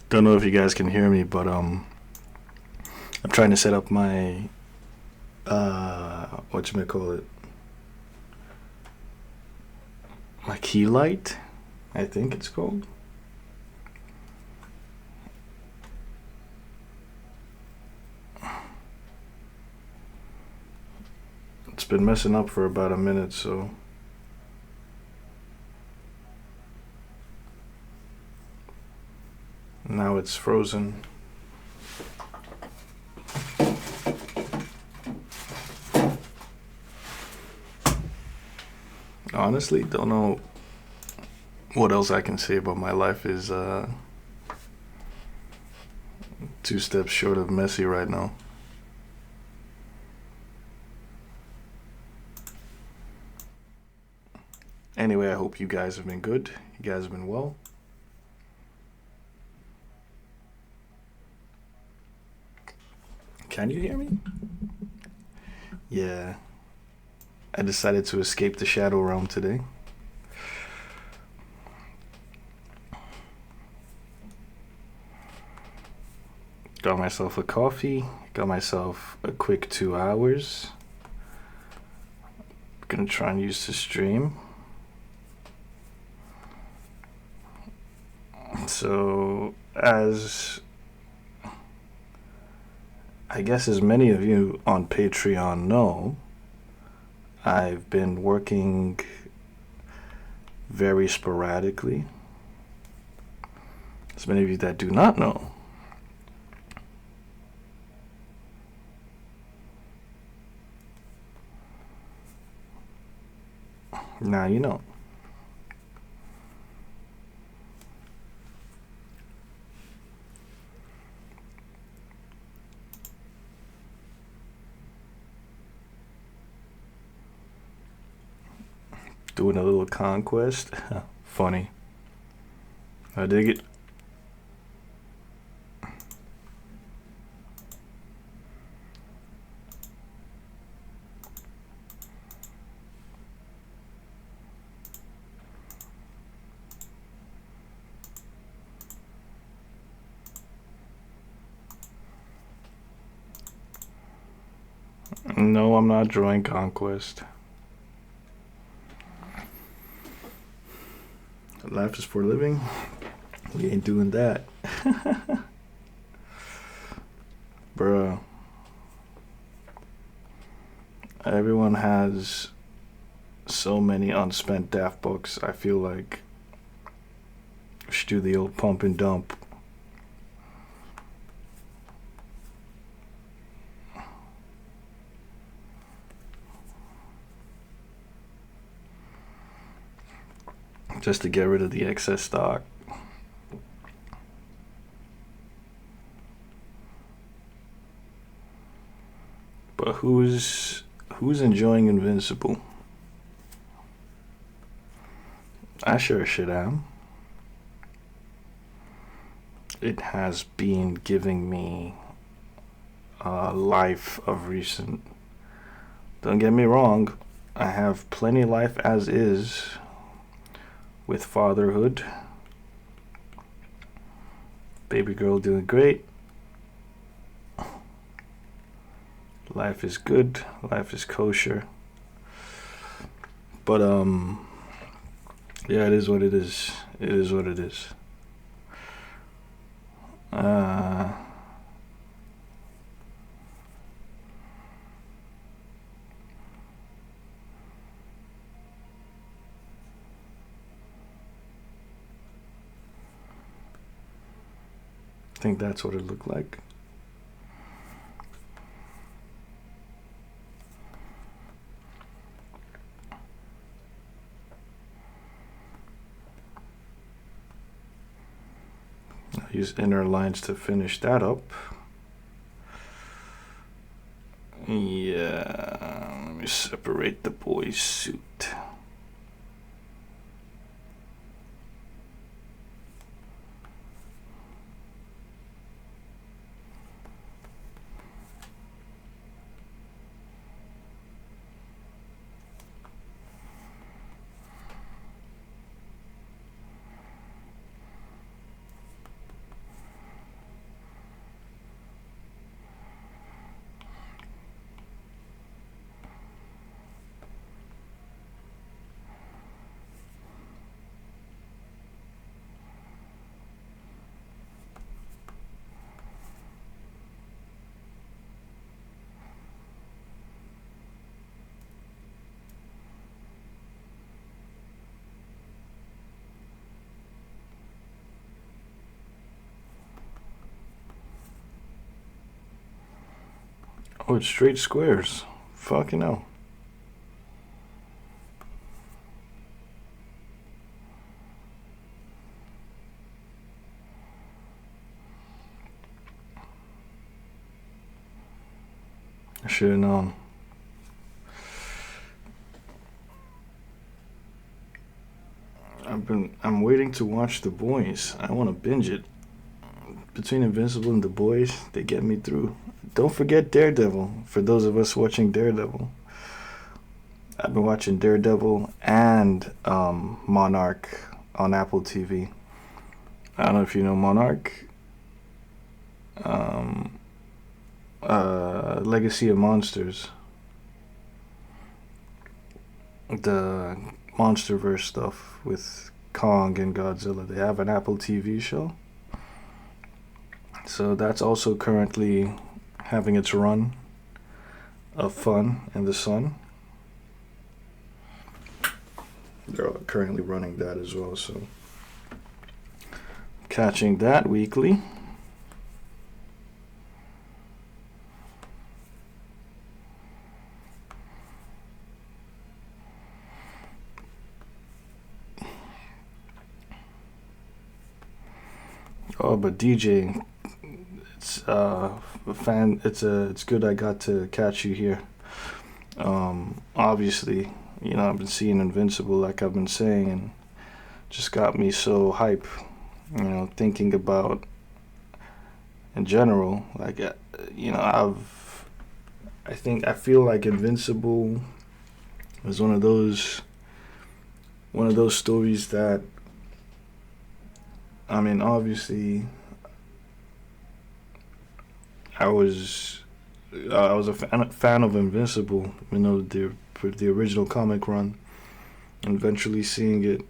Don't know if you guys can hear me, but I'm trying to set up my what you may call it, my key light. I think it's called. It's been messing up for about a minute, so now it's frozen. Honestly, don't know what else I can say about my life is two steps short of messy right now. Anyway, I hope you guys have been good. You guys have been well. Can you hear me? Yeah. I decided to escape the shadow realm today. Got myself a coffee, got myself a quick 2 hours. Gonna try and use the stream. So, as I guess as many of you on Patreon know, I've been working very sporadically. As many of you that do not know, now you know. Doing a little conquest. Funny. I dig it. No, I'm not drawing conquest. Life is for living. We ain't doing that. Bruh. Everyone has so many unspent Daft books. I feel like we should do the old pump and dump. Just to get rid of the excess stock. But who's enjoying Invincible? I sure should am. It has been giving me a life of recent. Don't get me wrong, I have plenty of life as is with fatherhood. Baby girl doing great. Life is good. Life is kosher. But yeah, it is what it is. It is what it is. I think that's what it looked like. I'll use inner lines to finish that up. Yeah, let me separate the boy's suit. Oh, it's straight squares. Fucking hell. I should have known. I'm waiting to watch The Boys. I want to binge it. Between Invincible and The Boys, they get me through. Don't forget Daredevil. For those of us watching Daredevil, I've been watching Daredevil and Monarch on Apple TV. I don't know if you know Monarch. Um, Legacy of Monsters. The MonsterVerse stuff with Kong and Godzilla. They have an Apple TV show. So that's also currently having its run of fun in the sun. They're currently running that as well, so catching that weekly. Oh, but DJ, it's fan. It's good I got to catch you here. Obviously, I've been seeing Invincible like I've been saying, and just got me so hype. Thinking about in general, like I feel like Invincible is one of those stories that, I mean, obviously, I was a fan of Invincible, the original comic run, and eventually seeing it,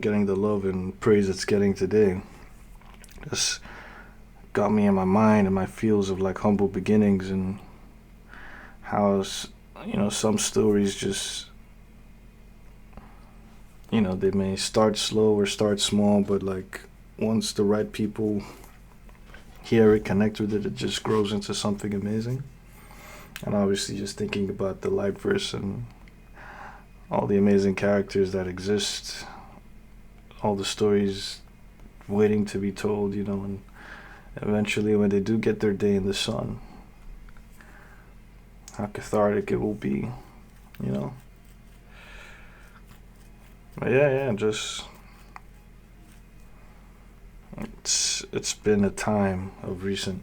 getting the love and praise it's getting today, just got me in my mind and my feels of like humble beginnings and how some stories just they may start slow or start small, but like once the right people hear it, connect with it, it just grows into something amazing. And obviously just thinking about the light verse and all the amazing characters that exist, all the stories waiting to be told, and eventually when they do get their day in the sun, how cathartic it will be, you know. But yeah, just it's been a time of recent.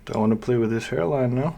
Don't want to play with this hairline now.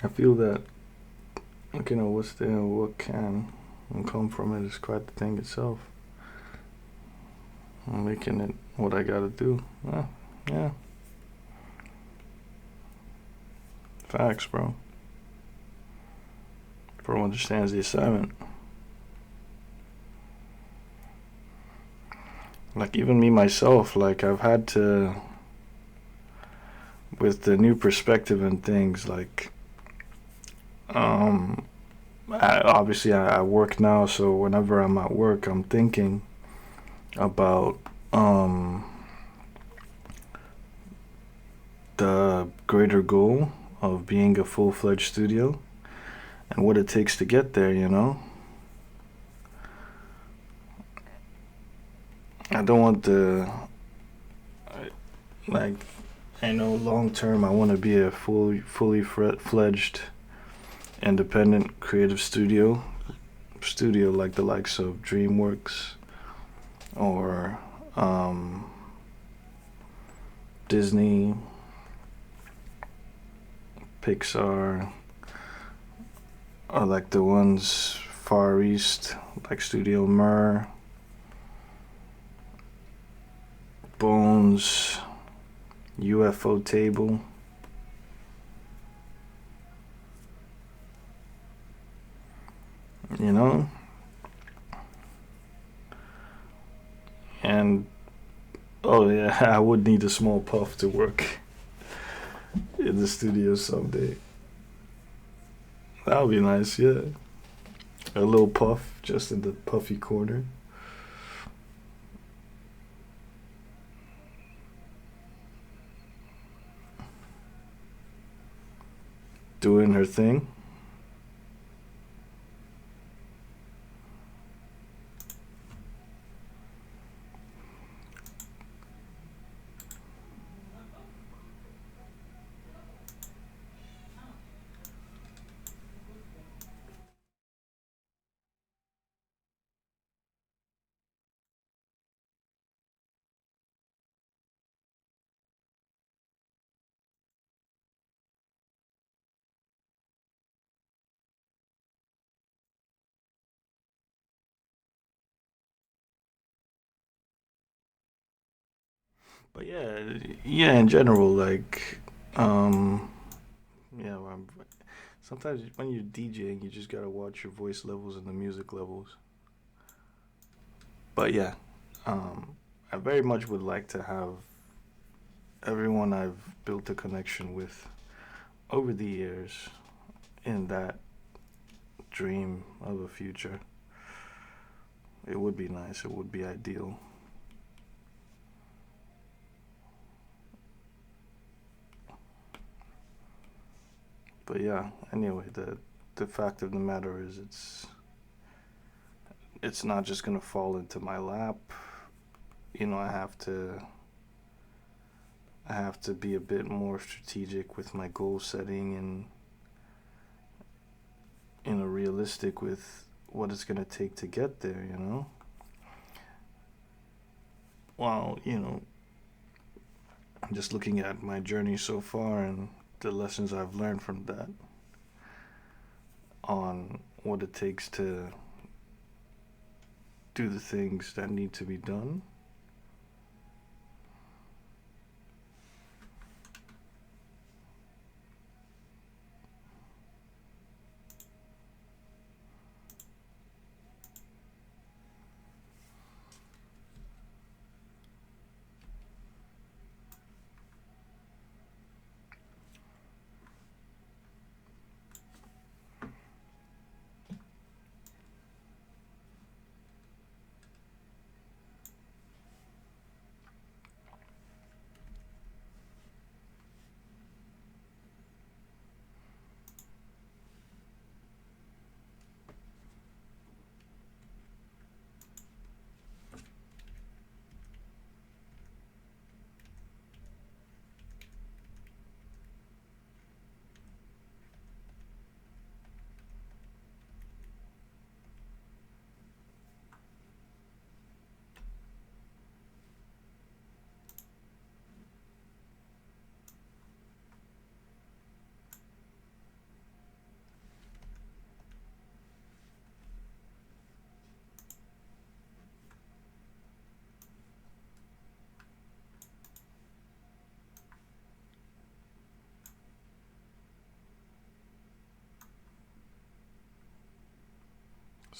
I feel that, what can come from it is quite the thing itself. I'm making it what I gotta do. Yeah, facts, bro. Bro understands the assignment. Like, even me myself, like, I've had to, with the new perspective and things, like, um, I work now, so whenever I'm at work, I'm thinking about um, the greater goal of being a full-fledged studio and what it takes to get there, you know? I don't want the, like, I know long term I want to be a fully fledged independent creative studio like the likes of DreamWorks or Disney, Pixar, or like the ones Far East, like Studio Mer, Bones, UFO Table. You know? And oh yeah, I would need a small puff to work in the studio someday. That would be nice, yeah. A little puff just in the puffy corner. Doing her thing. But yeah, in general, like, um, yeah, sometimes when you're DJing, you just gotta watch your voice levels and the music levels. But yeah, I very much would like to have everyone I've built a connection with over the years in that dream of a future. It would be nice. It would be ideal. But yeah, anyway, the fact of the matter is it's not just gonna fall into my lap. You know, I have to be a bit more strategic with my goal setting and realistic with what it's gonna take to get there, you know? Well, just looking at my journey so far and the lessons I've learned from that on what it takes to do the things that need to be done.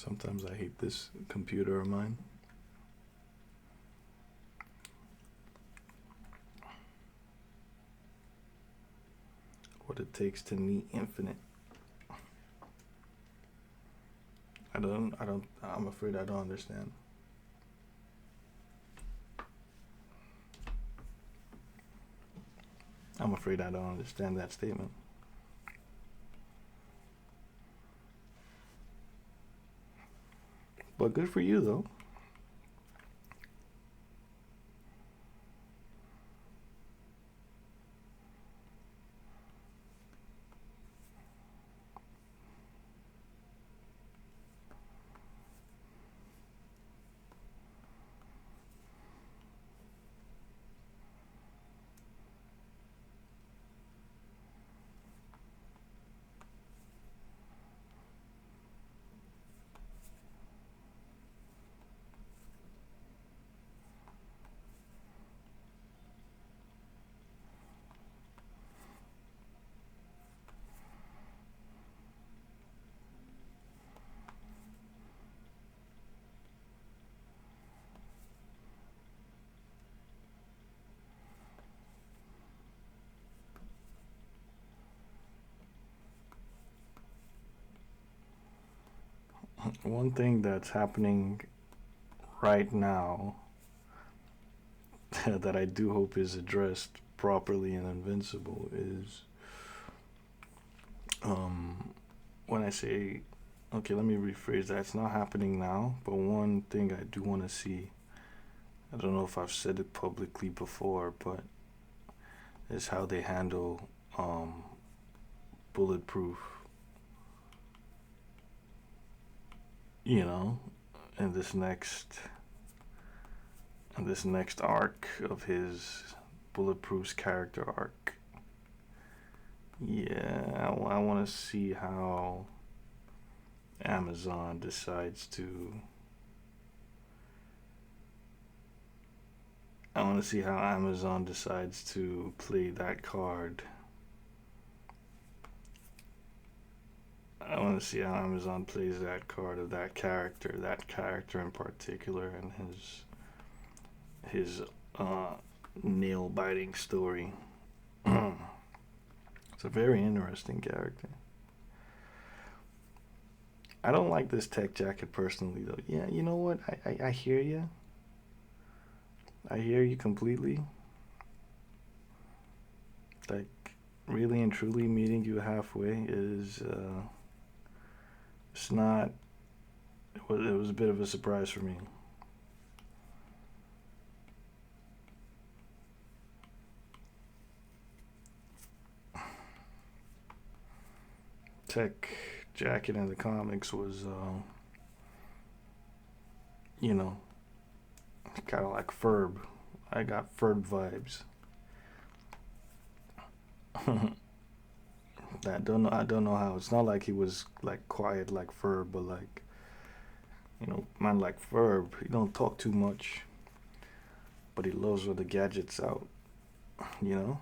Sometimes I hate this computer of mine. What it takes to meet infinite. I'm afraid I don't understand. I'm afraid I don't understand that statement. But good for you, though. One thing that's happening right now that I do hope is addressed properly in Invincible is when I say, okay, let me rephrase that. It's not happening now, but one thing I do want to see, I don't know if I've said it publicly before, but is how they handle Bulletproof, you know, in this next arc of his Bulletproof's character arc. Yeah, I want to see how Amazon decides to. I want to see how Amazon decides to play that card. I want to see how Amazon plays that card of that character in particular, and his nail biting story. It's a very interesting character. I don't like this tech jacket personally, though. Yeah, you know what? I hear you. I hear you completely. Like, really and truly meeting you halfway is, it's not, it was a bit of a surprise for me. Tech jacket in the comics was, you know, kind of like Ferb. I got Ferb vibes. I don't know how. It's not like he was like quiet like Ferb, but like, you know, man like Ferb, he don't talk too much, but he loves all the gadgets out. You know.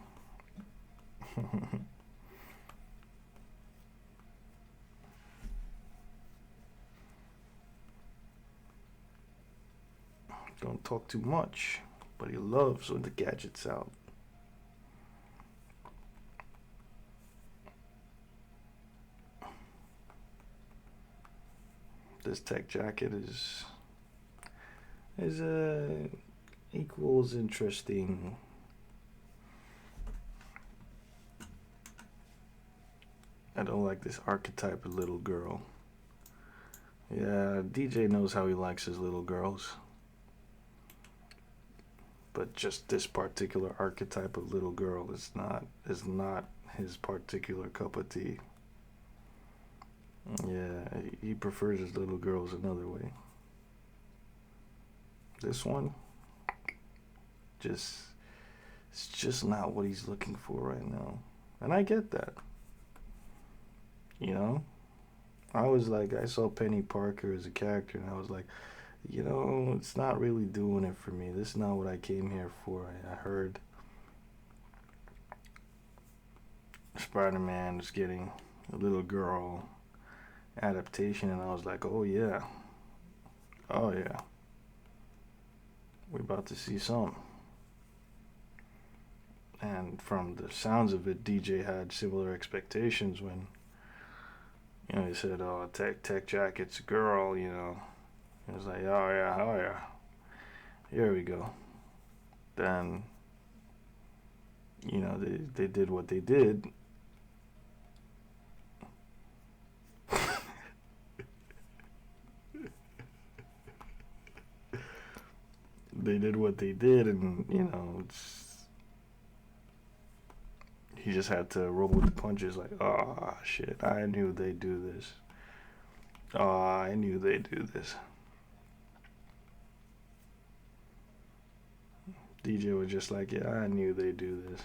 Don't talk too much, but he loves all the gadgets out. This tech jacket is equals interesting. I don't like this archetype of little girl. Yeah, DJ knows how he likes his little girls. But just this particular archetype of little girl is not his particular cup of tea. Yeah, he prefers his little girls another way. This one, just it's just not what he's looking for right now, and I get that. You know, I saw Penny Parker as a character, and I was like, you know, it's not really doing it for me. This is not what I came here for. I heard Spider-Man is getting a little girl, adaptation, and I was like, oh yeah, oh yeah, we're about to see some. And from the sounds of it, DJ had similar expectations when, he said, "Oh, Tech Jacket's a girl," He was like, "Oh yeah, oh yeah, here we go." Then, they did what they did. They did what they did, and he just had to roll with the punches. Like, oh shit, I knew they'd do this. Oh, I knew they'd do this. DJ was just like, yeah, I knew they'd do this.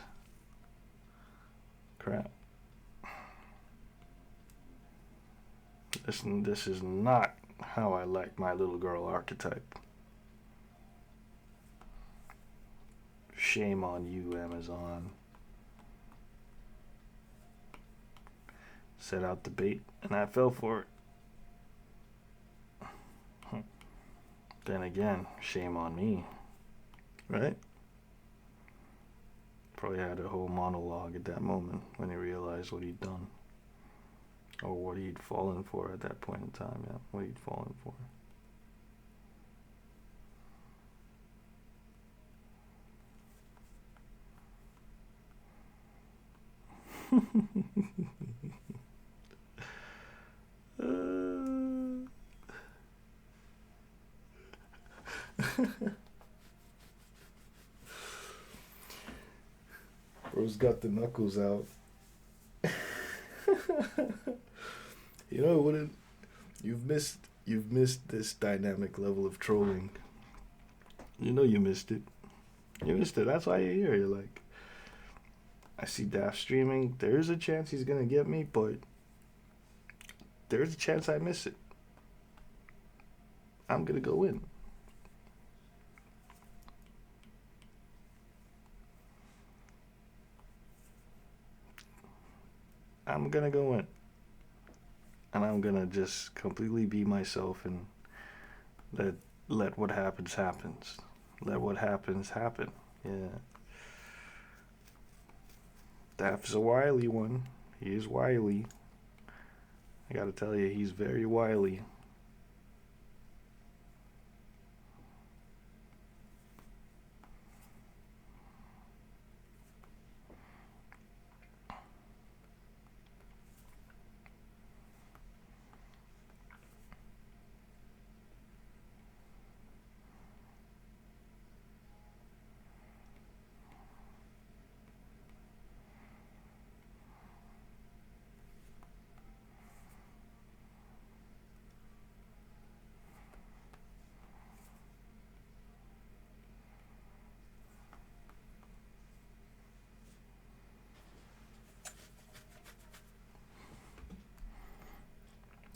Crap. This is not how I like my little girl archetype. Shame on you, Amazon. Set out the bait, and I fell for it. Then again, shame on me. Right? Probably had a whole monologue at that moment when he realized what he'd done. Or what he'd fallen for at that point in time, yeah. What he'd fallen for. Bro's got the knuckles out. Wouldn't you've missed this dynamic level of trolling. You missed it. You missed it. That's why you're here. You're like, I see Daft streaming. There's a chance he's gonna get me, but there's a chance I miss it. I'm gonna go in. I'm gonna go in. And I'm gonna just completely be myself and let what happens happens. Let what happens happen. Yeah. Daft's a wily one. He is wily. I gotta tell you, he's very wily.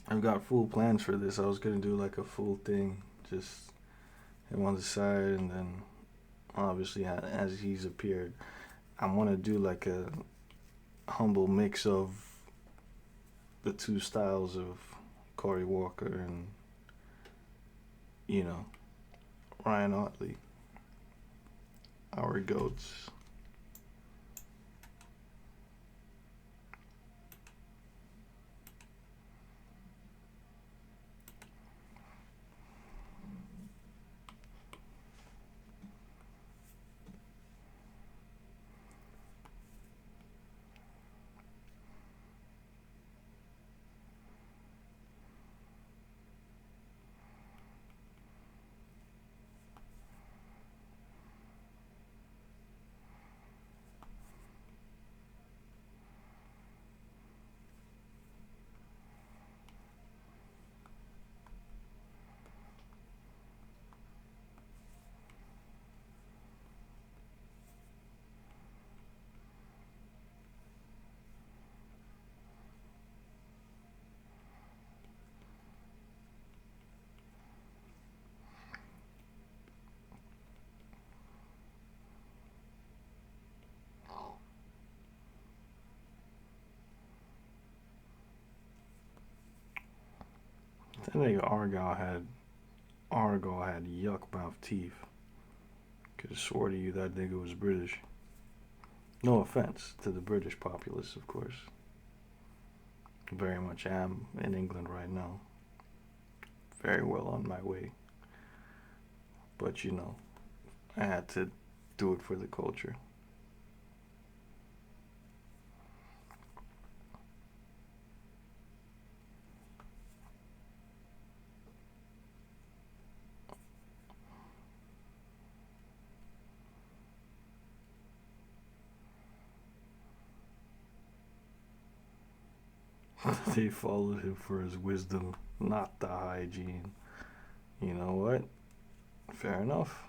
I've got full plans for this. I was gonna do like a full thing, just him on the side, and then obviously as he's appeared, I want to do like a humble mix of the two styles of Corey Walker and Ryan Otley, our goats. I think Argyle had yuck mouth teeth. Could have swore to you that nigga was British. No offense to the British populace, of course. Very much am in England right now. Very well on my way. But you know, I had to do it for the culture. They followed him for his wisdom, not the hygiene. You know what? Fair enough.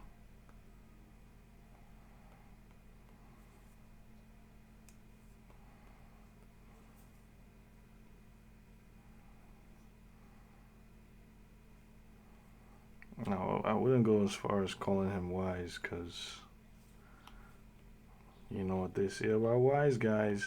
No, I wouldn't go as far as calling him wise, because you know what they say about wise guys.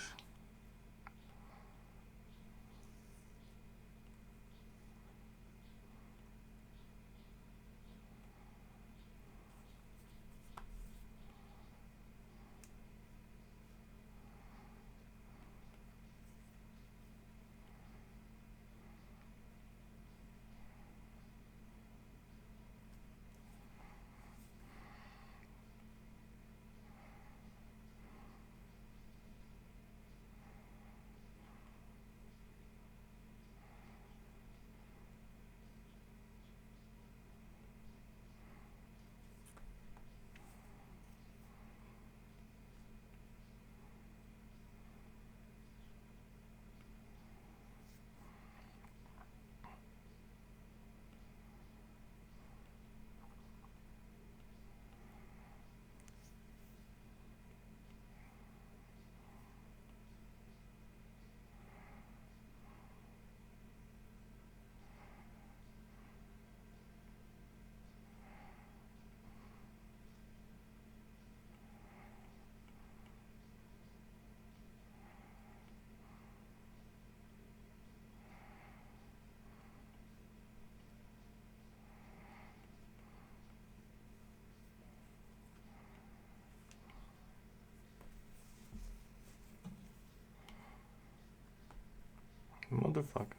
Motherfucker.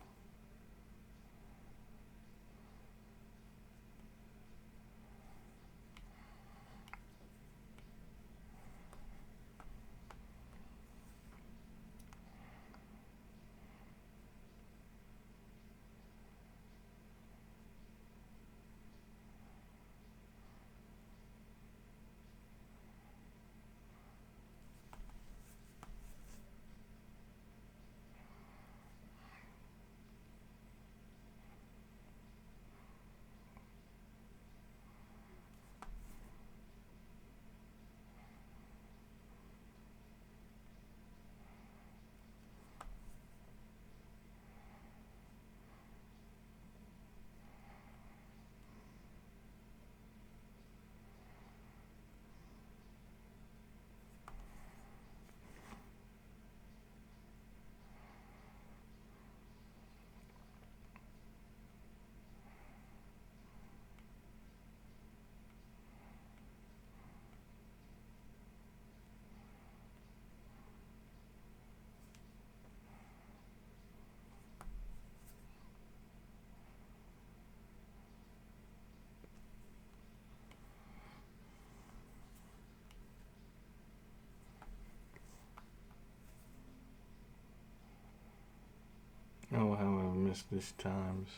Oh, how I've missed these times.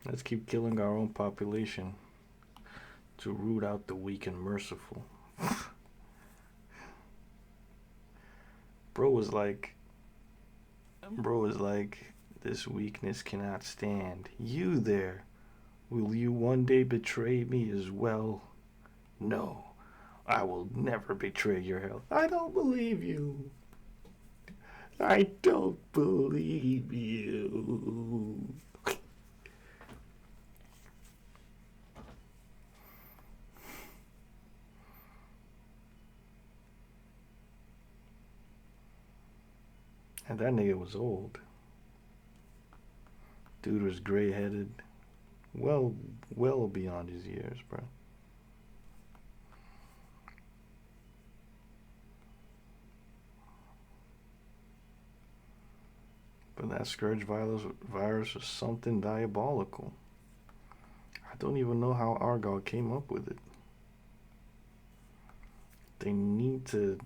Let's keep killing our own population to root out the weak and merciful. Bro was like, this weakness cannot stand. You there, will you one day betray me as well? No, I will never betray your health. I don't believe you. I don't believe you. And that nigga was old. Dude was gray-headed. Well, well beyond his years, bro. But that virus was something diabolical. I don't even know how Argyle came up with it. They need to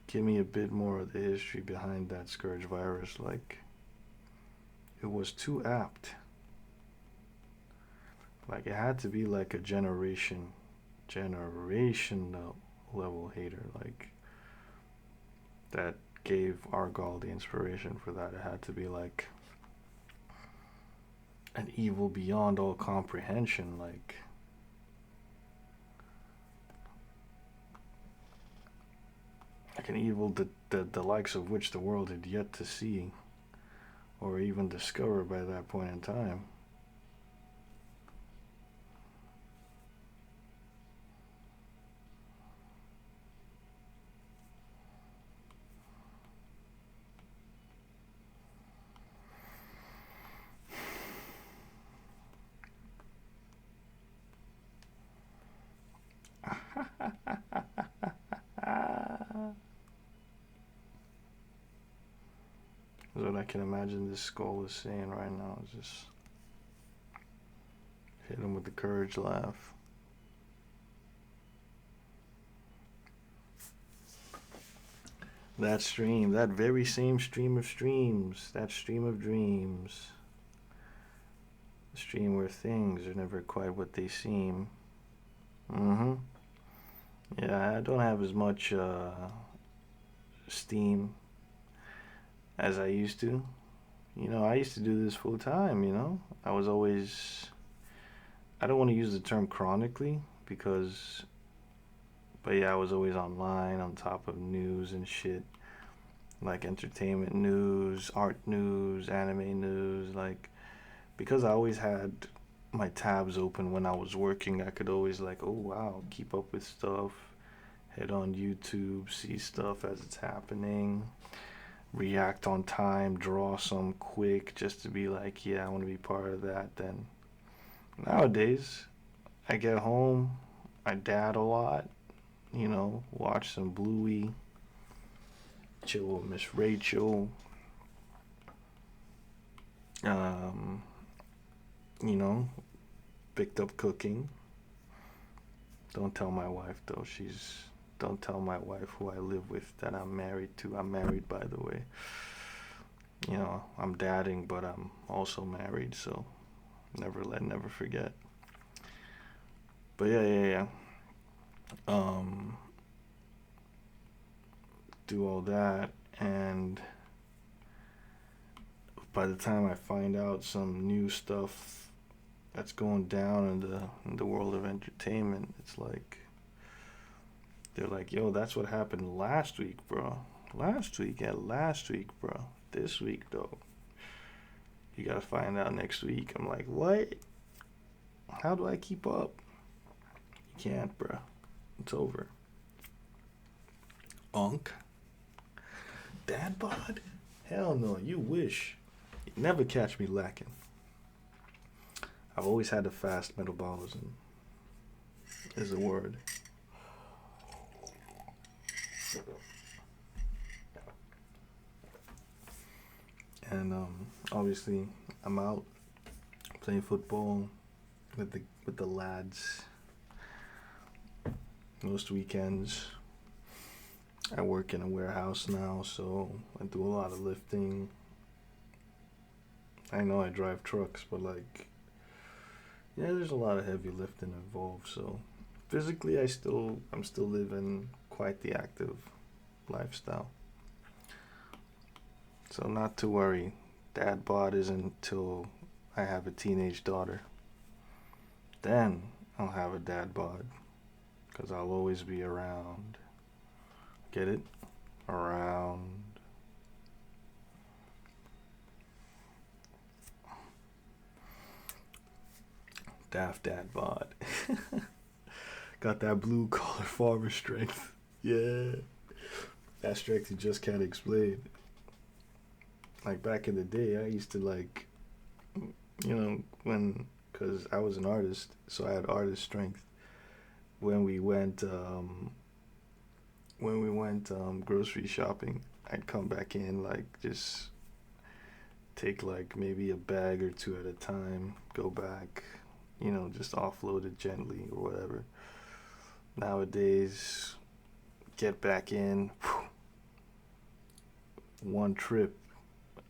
give me a bit more of the history behind that scourge virus. Like, it was too apt. Like, it had to be like a generational level hater. Like, that gave Argyle the inspiration for that. It had to be like an evil beyond all comprehension. Like, an evil the likes of which the world had yet to see or even discover by that point in time. Is what I can imagine this skull is saying right now. Is just hit him with the courage laugh. That stream, that very same stream of streams, that stream of dreams. The stream where things are never quite what they seem. Yeah, I don't have as much steam as I used to. You know, I used to do this full time, you know. I was always, I don't want to use the term chronically because, but yeah, I was always online on top of news and shit. Like entertainment news, art news, anime news. Like, because I always had my tabs open when I was working, I could always, like, oh wow, keep up with stuff, head on YouTube, see stuff as it's happening, react on time, draw some quick just to be like, yeah, I want to be part of that. Then nowadays, I get home, I dad a lot, you know, watch some Bluey, chill with Miss Rachel, you know, picked up cooking. Don't tell my wife though. Don't tell my wife who I live with that I'm married to. I'm married, by the way. You know, I'm dadding, but I'm also married, so never forget. But yeah. Do all that, and by the time I find out some new stuff that's going down in the world of entertainment, it's like they're like, yo, that's what happened last week, bro. Last week, bro. This week, though, you gotta find out next week. I'm like, what? How do I keep up? You can't, bro. It's over. Unk. Dad bod? Hell no, you wish. You'd never catch me lacking. I've always had a fast metabolism, is a word. And obviously, I'm out playing football with the lads most weekends. I work in a warehouse now, so I do a lot of lifting. I know I drive trucks, but like, yeah, there's a lot of heavy lifting involved. So physically, I'm still living quite the active lifestyle. So not to worry, dad bod isn't until I have a teenage daughter. Then I'll have a dad bod, because I'll always be around. Get it? Around. Daft dad bod. Got that blue collar farmer strength. Yeah. That strength you just can't explain. Like back in the day, I used to like Because I was an artist, so I had artist strength. When we went, grocery shopping, I'd come back in like just take like maybe a bag or two at a time, go back, just offload it gently or whatever. Nowadays, get back in, one trip,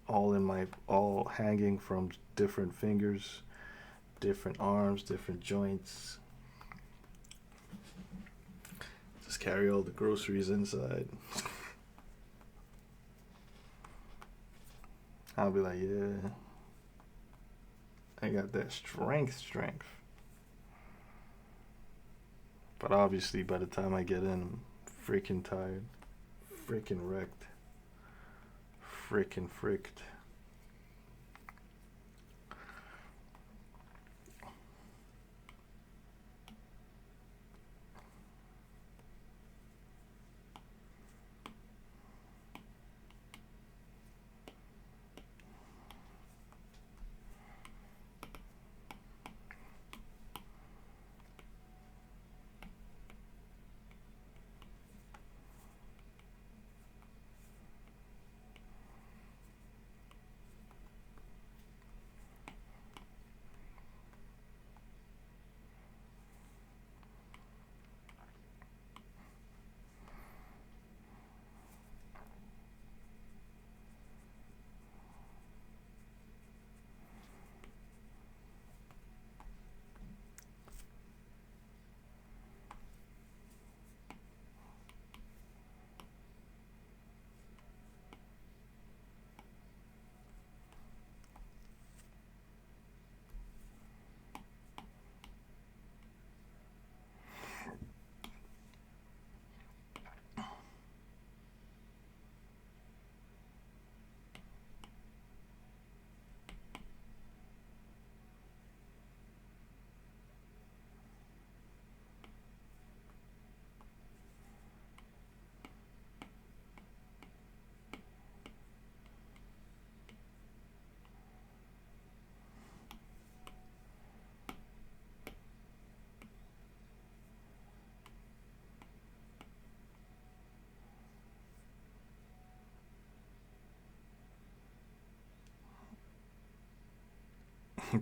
all hanging from different fingers, different arms, different joints. Just carry all the groceries inside. I'll be like, yeah, I got that strength. But obviously, by the time I get in, I'm freaking tired, freaking wrecked, freaking fricked.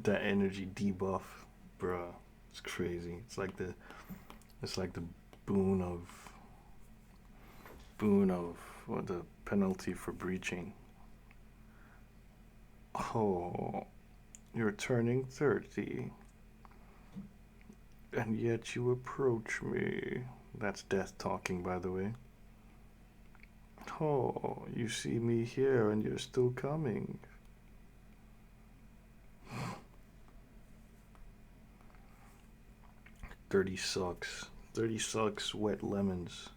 That energy debuff, bruh, it's crazy. It's like the boon of what the penalty for breaching. Oh, you're turning 30, and yet you approach me. That's death talking, by the way. Oh, you see me here and you're still coming. 30 sucks. 30 sucks, wet lemons.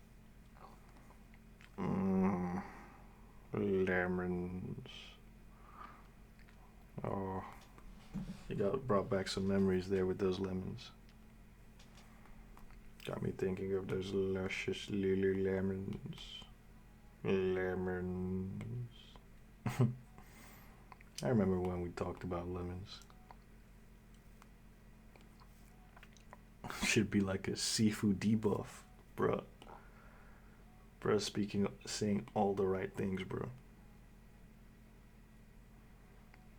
Mmm, lemons. Oh, you got brought back some memories there with those lemons. Got me thinking of those luscious lily lemons. Lemons. I remember when we talked about lemons. Should be like a seafood debuff, bruh. Bruh, saying all the right things, bro.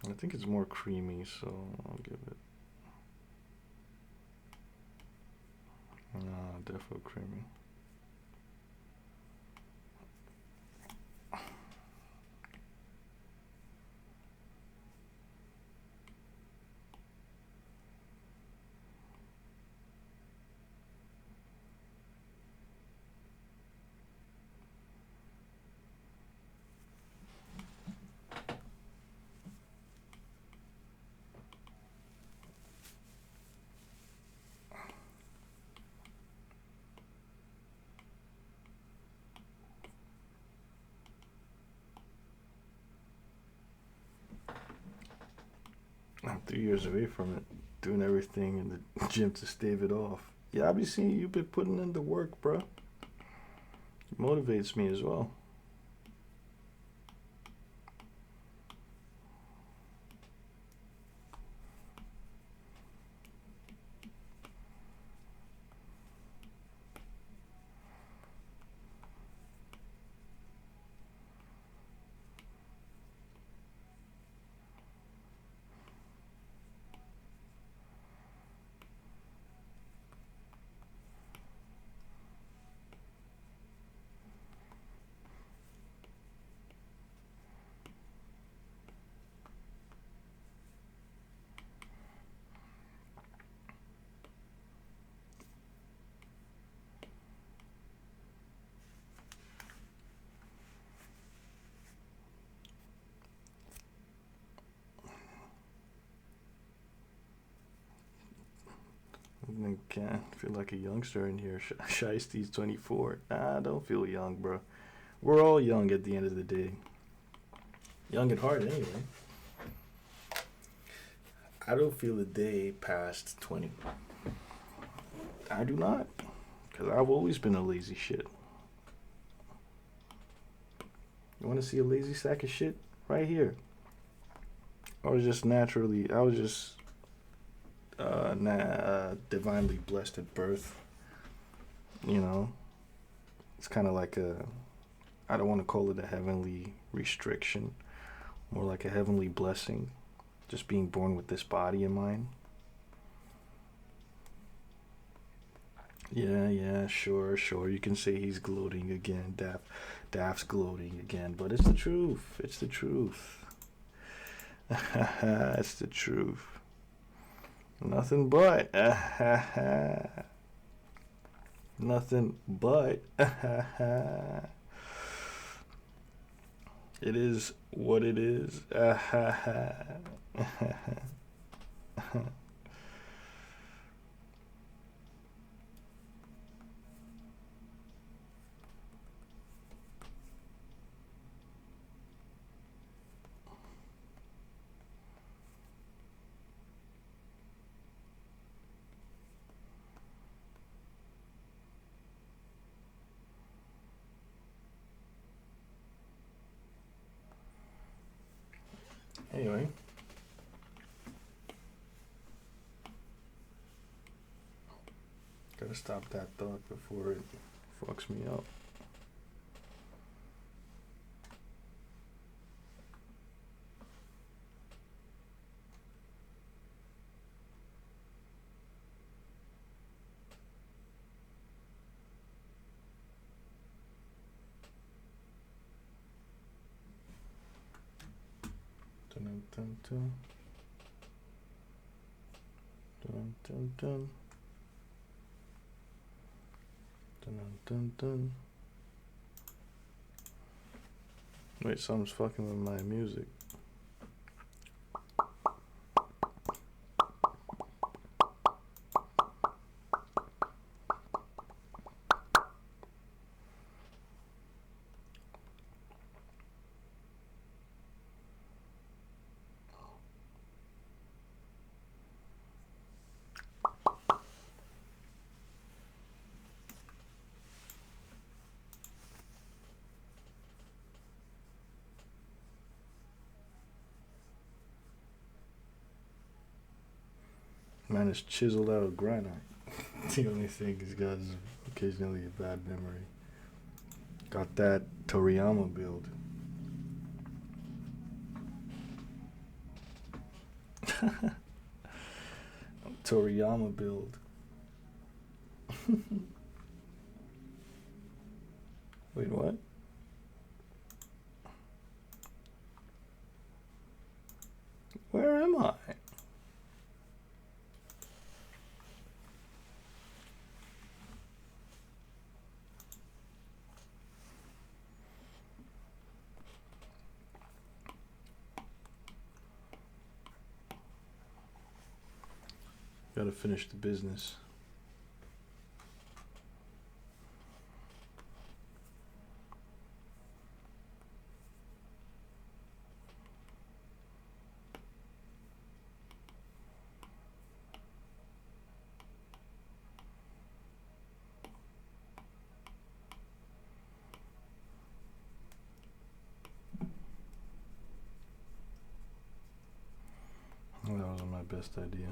I think it's more creamy, so I'll give it. Nah, definitely creamy. I'm 3 years away from it, doing everything in the gym to stave it off. Yeah, I be seeing you been putting in the work, bro. It motivates me as well. I can't feel like a youngster in here. Shiesty's 24. Nah, don't feel young, bro. We're all young at the end of the day. Young at heart, anyway. I don't feel a day past 20. I do not. Because I've always been a lazy shit. You want to see a lazy sack of shit? Right here. I was just divinely blessed at birth. You know, it's kind of like I don't want to call it a heavenly restriction, more like a heavenly blessing, just being born with this body of mine. Yeah, sure. You can say he's gloating again. Daft's gloating again, but it's the truth. It's the truth. It's the truth. Nothing but. Nothing but. It is what it is. Anyway. Gotta stop that thought before it fucks me up. Dun dun dun. Dun dun dun. Dun dun dun. Wait, something's fucking with my music. Man is chiseled out of granite. The only thing he's got is occasionally a bad memory. Got that Toriyama build. Toriyama build. Wait, what? Where am I? Gotta finish the business. That wasn't my best idea.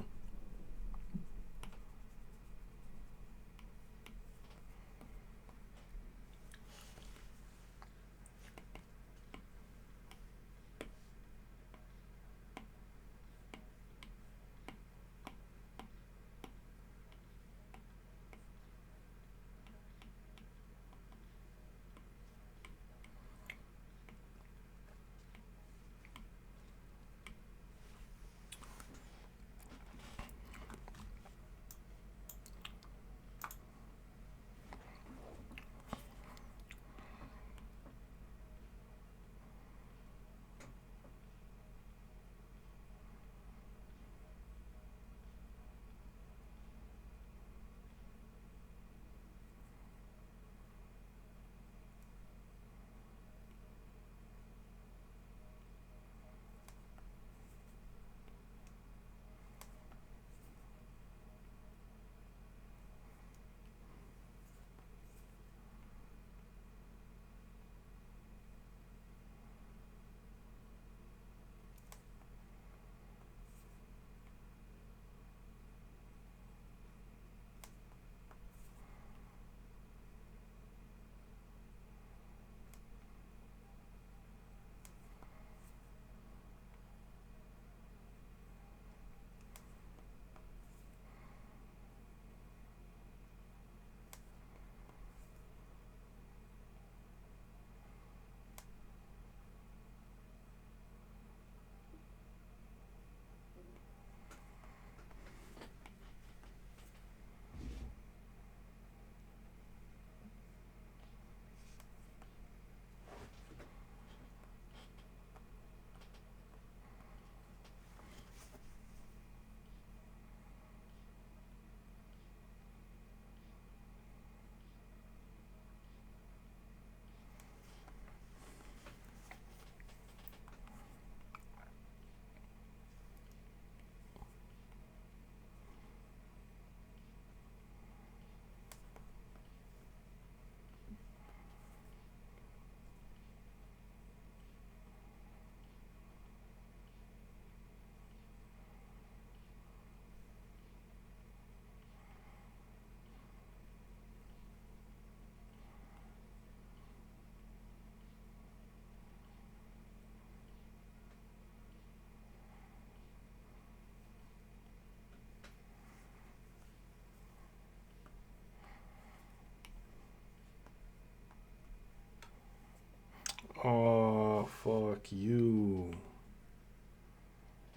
Fuck you.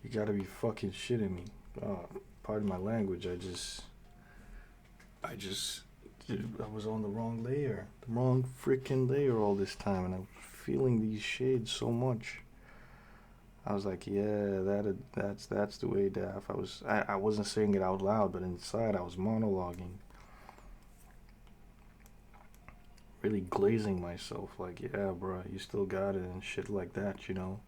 You gotta be fucking shitting me. Pardon my language. I was on the wrong layer. The wrong freaking layer all this time, and I'm feeling these shades so much. I was like, yeah, that's the way, Daff. I wasn't saying it out loud, but inside I was monologuing. Really glazing myself, like, yeah, bro, you still got it, and shit like that, you know?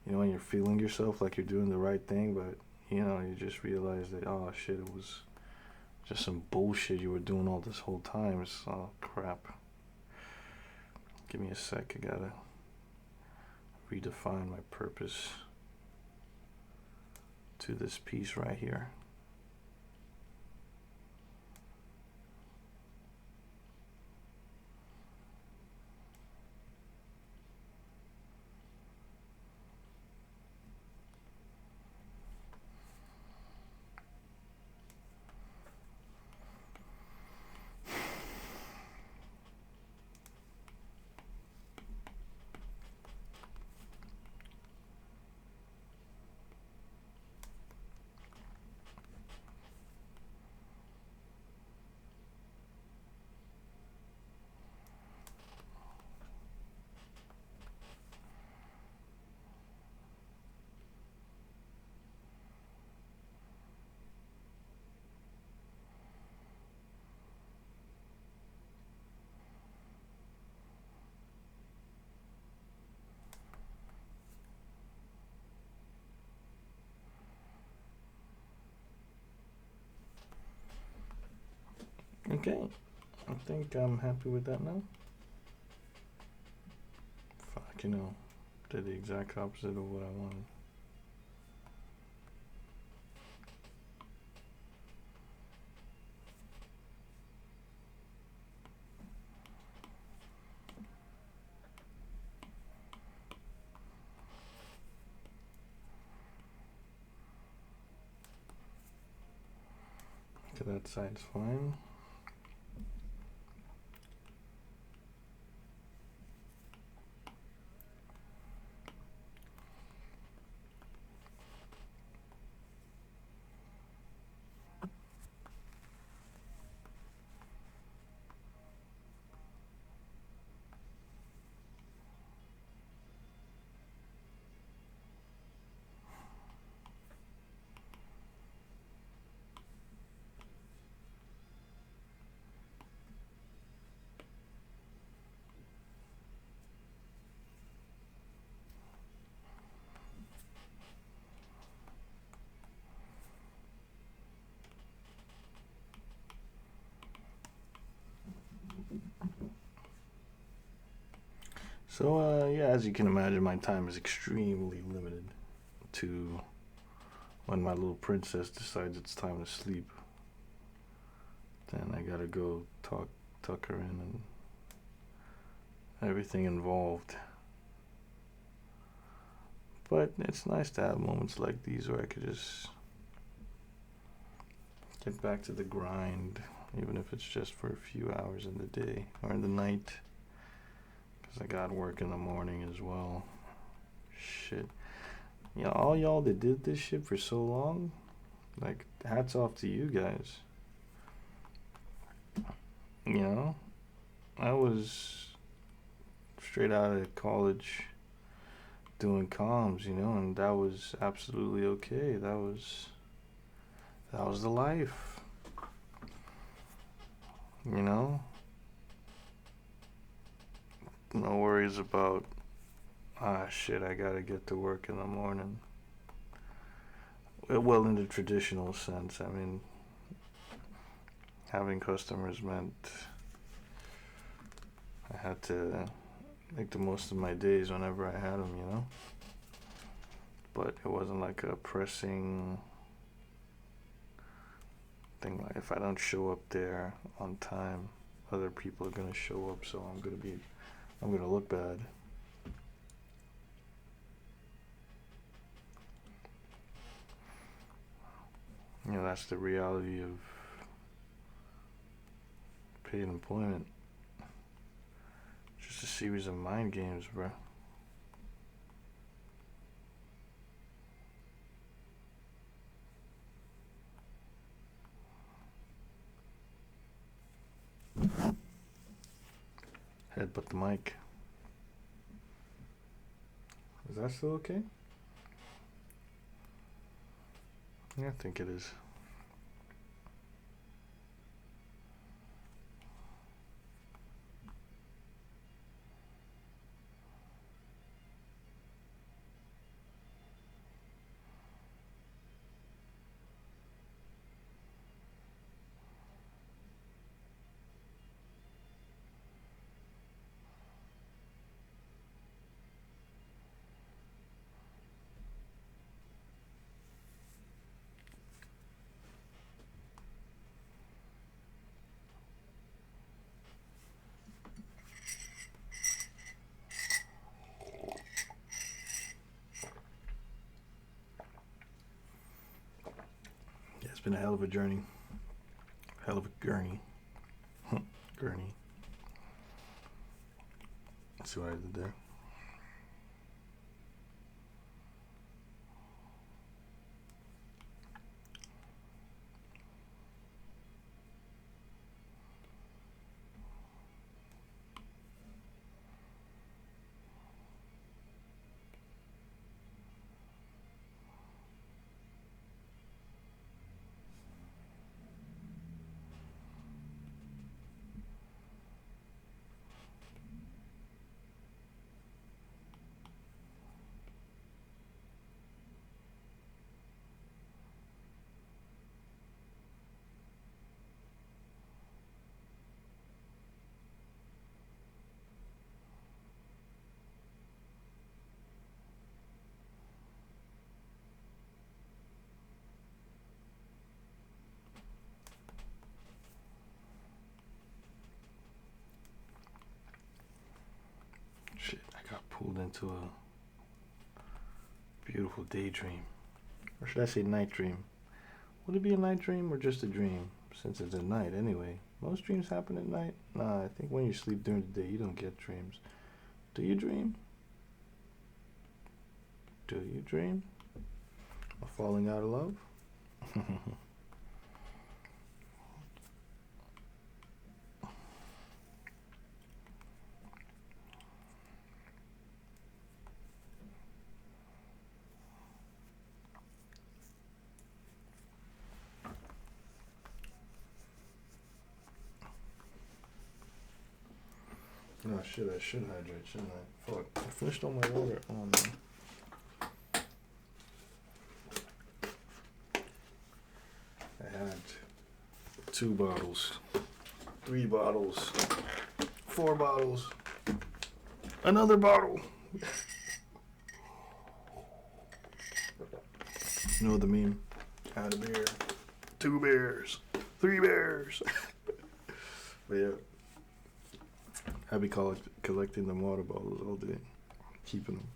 You know, when you're feeling yourself like you're doing the right thing, but, you know, you just realize that, oh, shit, it was just some bullshit you were doing all this whole time. It's, oh, crap. Give me a sec, I gotta redefine my purpose to this piece right here. Okay, I think I'm happy with that now. Fuck, you know, did the exact opposite of what I wanted. Okay, that side's fine. So, yeah, as you can imagine, my time is extremely limited to when my little princess decides it's time to sleep. Then I gotta go tuck her in and everything involved. But it's nice to have moments like these where I could just get back to the grind, even if it's just for a few hours in the day or in the night. Because I got work in the morning as well. Shit. You know, all y'all that did this shit for so long, like, hats off to you guys. You know, I was straight out of college doing comms, you know, and that was absolutely okay. That was the life. You know? No worries about, shit, I gotta get to work in the morning. Well, in the traditional sense, I mean, having customers meant I had to make the most of my days whenever I had them, you know? But it wasn't like a pressing thing, like if I don't show up there on time, other people are gonna show up, so I'm gonna look bad. You know, that's the reality of paid employment. Just a series of mind games, bro. Headbutt the mic. Is that still okay? Yeah, I think it is. Yeah, it's been a hell of a journey. Hell of a gurney. Gurney. Let's see what I did there. Shit, I got pulled into a beautiful daydream. Or should I say night dream? Would it be a night dream or just a dream? Since it's at night anyway. Most dreams happen at night. Nah, I think when you sleep during the day, you don't get dreams. Do you dream? Do you dream of falling out of love? Oh shit, I should hydrate, shouldn't I? Fuck, I finished all my water. Oh man. I had 2 bottles, 3 bottles, 4 bottles, another bottle. You know the meme? I had a beer, 2 beers, 3 beers. But yeah. I be collecting them water bottles all day, keeping them.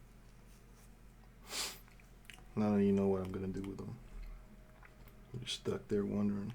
None of you know what I'm gonna do with them. You're stuck there wondering.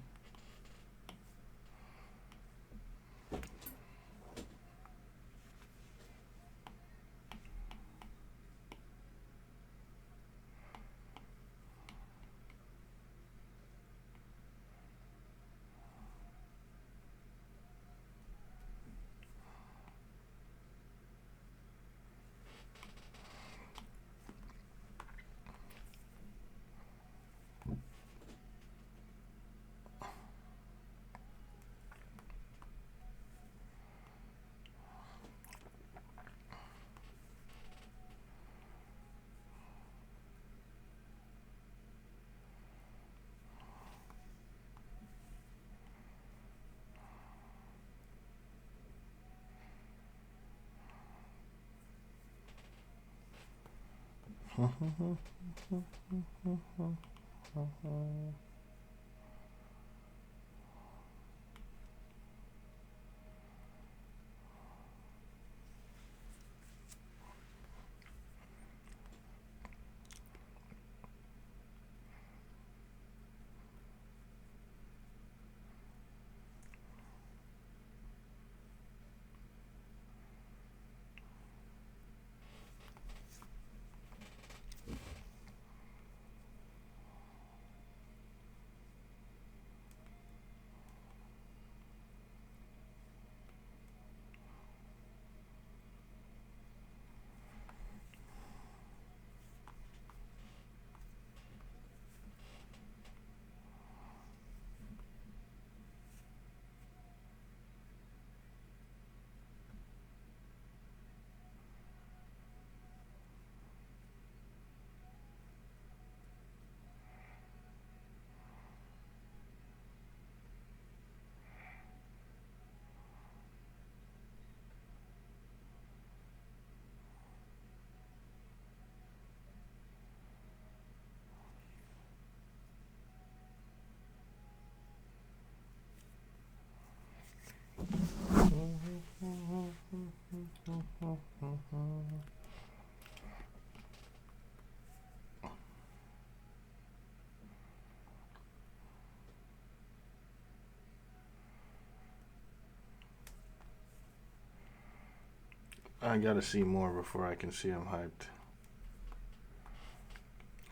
I gotta see more before I can see I'm hyped.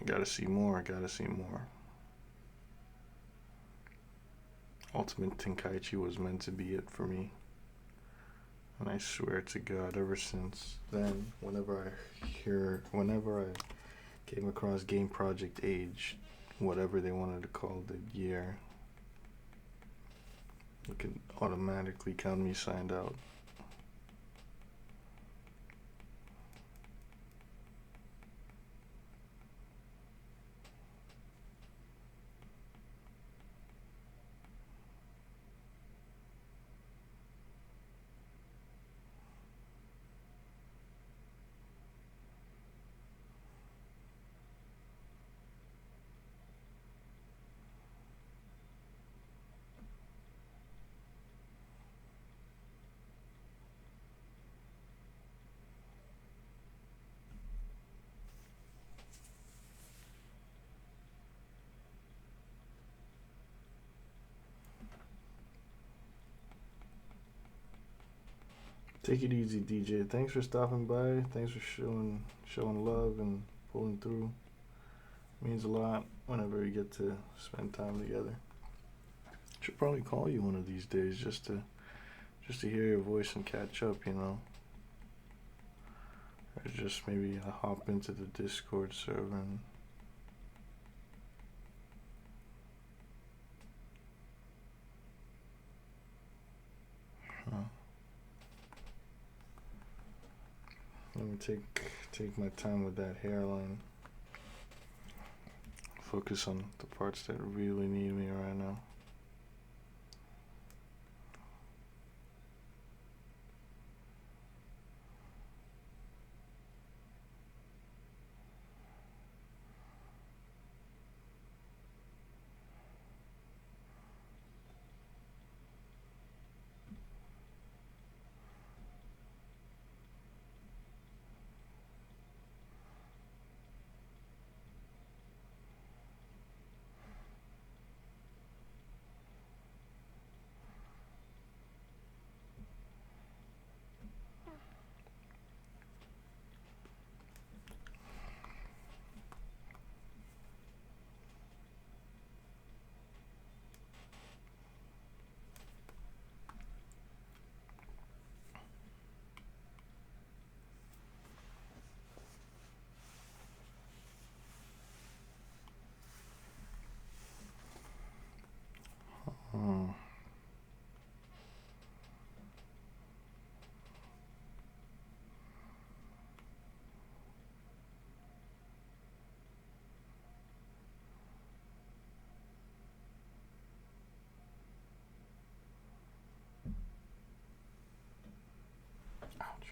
I gotta see more. I gotta see more. Ultimate Tenkaichi was meant to be it for me. And I swear to God, ever since then, whenever I came across Game Project Age, whatever they wanted to call the year, it could automatically count me signed out. Take it easy, DJ. Thanks for stopping by. Thanks for showing love and pulling through. It means a lot whenever we get to spend time together. Should probably call you one of these days just to hear your voice and catch up, you know. Or just maybe hop into the Discord server and let me take my time with that hairline. Focus on the parts that really need me right now. Ouch.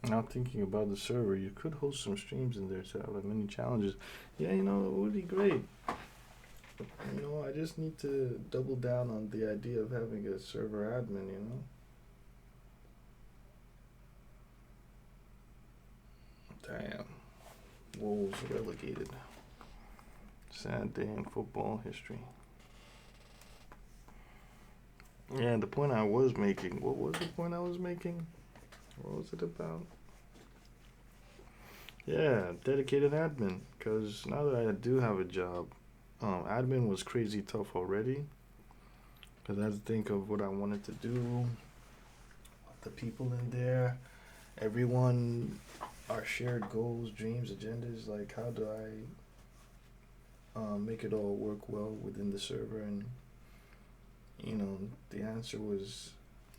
Now thinking about the server, you could host some streams in there to have like mini challenges. Yeah, you know, it would be great. You know, I just need to double down on the idea of having a server admin, you know? Damn. Wolves relegated. Sad day in football history. Yeah, the point I was making. What was the point I was making? What was it about? Yeah, dedicated admin. Because now that I do have a job, admin was crazy tough already. Because I had to think of what I wanted to do, the people in there, everyone, our shared goals, dreams, agendas. Like, how do I make it all work well within the server? And, you know, the answer was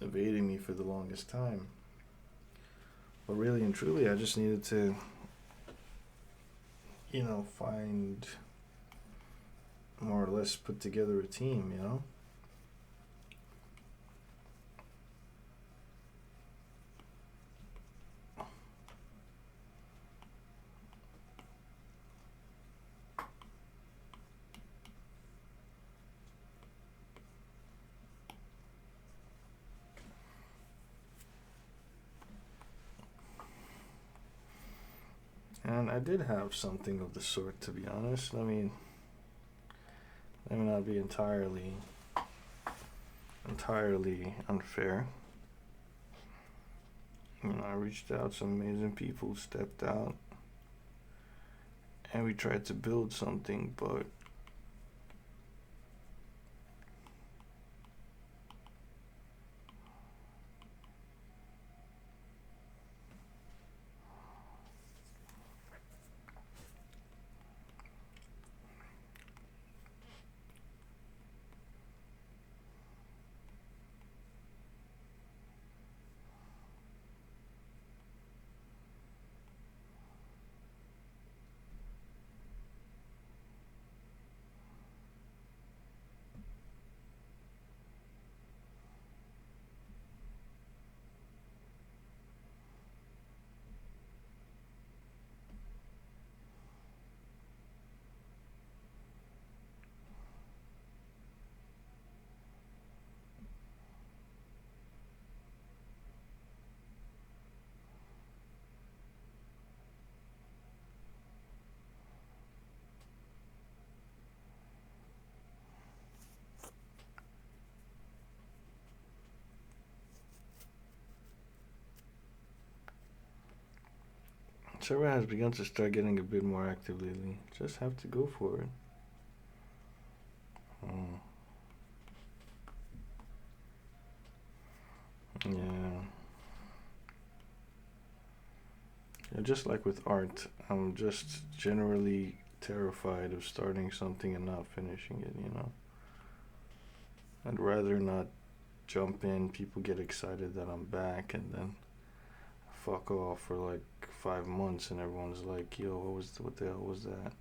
evading me for the longest time. But really and truly, I just needed to, you know, find more or less put together a team, you know? And I did have something of the sort, to be honest. I mean, let me not be entirely unfair. You know, I reached out, some amazing people stepped out, and we tried to build something, but server has begun to start getting a bit more active lately. Just have to go for it. Yeah. Yeah, just like with art, I'm just generally terrified of starting something and not finishing it, you know? I'd rather not jump in, people get excited that I'm back, and then fuck off for like 5 months, and everyone's like, "Yo, what the hell was that?"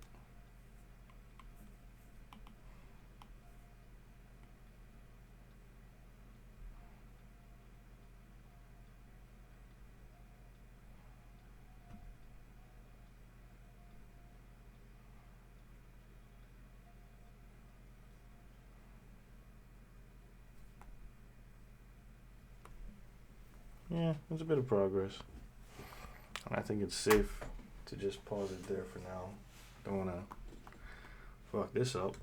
Yeah, it's a bit of progress, and I think it's safe to just pause it there for now. Don't wanna fuck this up.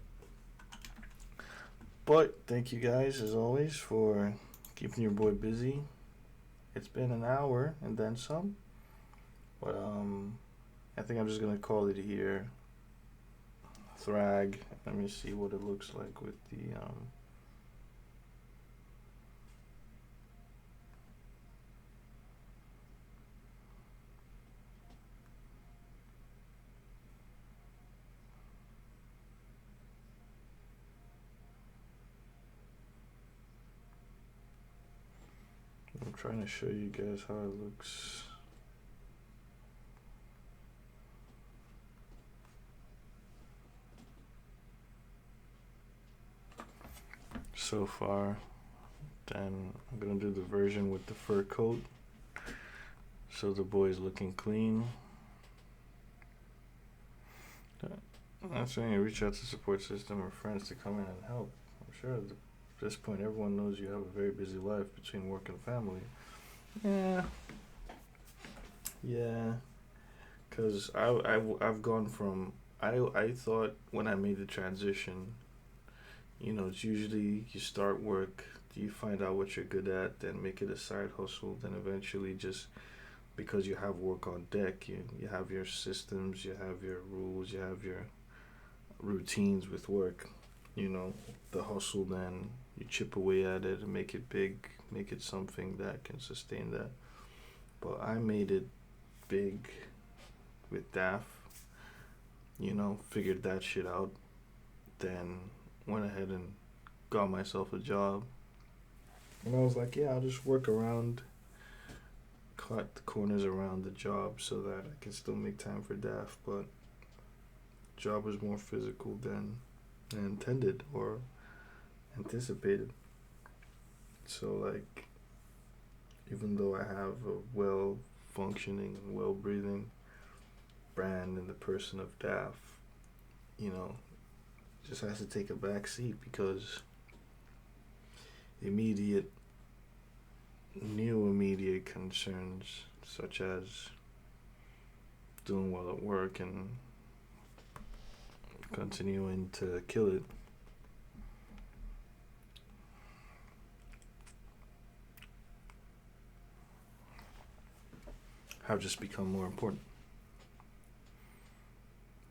But thank you guys as always for keeping your boy busy. It's been an hour and then some. But I think I'm just gonna call it here. Thragg. Let me see what it looks like with the I'm trying to show you guys how it looks. So far. Then I'm gonna do the version with the fur coat. So the boy's looking clean. I'm saying you reach out to support system or friends to come in and help. I'm sure at this point everyone knows you have a very busy life between work and family. Yeah. Yeah. Because I've gone from. I thought when I made the transition, you know, it's usually you start work, you find out what you're good at, then make it a side hustle, then eventually just because you have work on deck, you have your systems, you have your rules, you have your routines with work. You know, the hustle, then you chip away at it and make it big, make it something that can sustain that. But I made it big with DAF, you know, figured that shit out, then went ahead and got myself a job. And I was like, yeah, I'll just work around, cut the corners around the job so that I can still make time for DAF. But job was more physical than intended or anticipated. So, like, even though I have a well functioning, well breathing brand in the person of DAF, you know, just has to take a back seat because immediate new immediate concerns such as doing well at work and continuing to kill it. Have just become more important.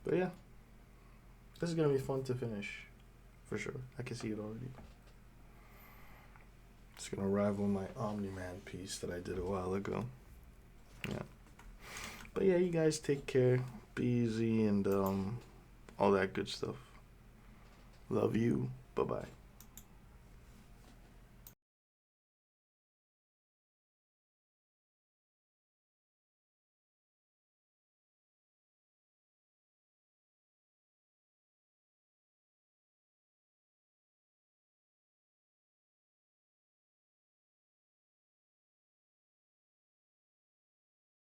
But yeah, this is gonna be fun to finish, for sure. I can see it already. It's gonna rival my Omni-Man piece that I did a while ago. Yeah. But yeah, you guys take care, be easy, and all that good stuff. Love you. Bye-bye.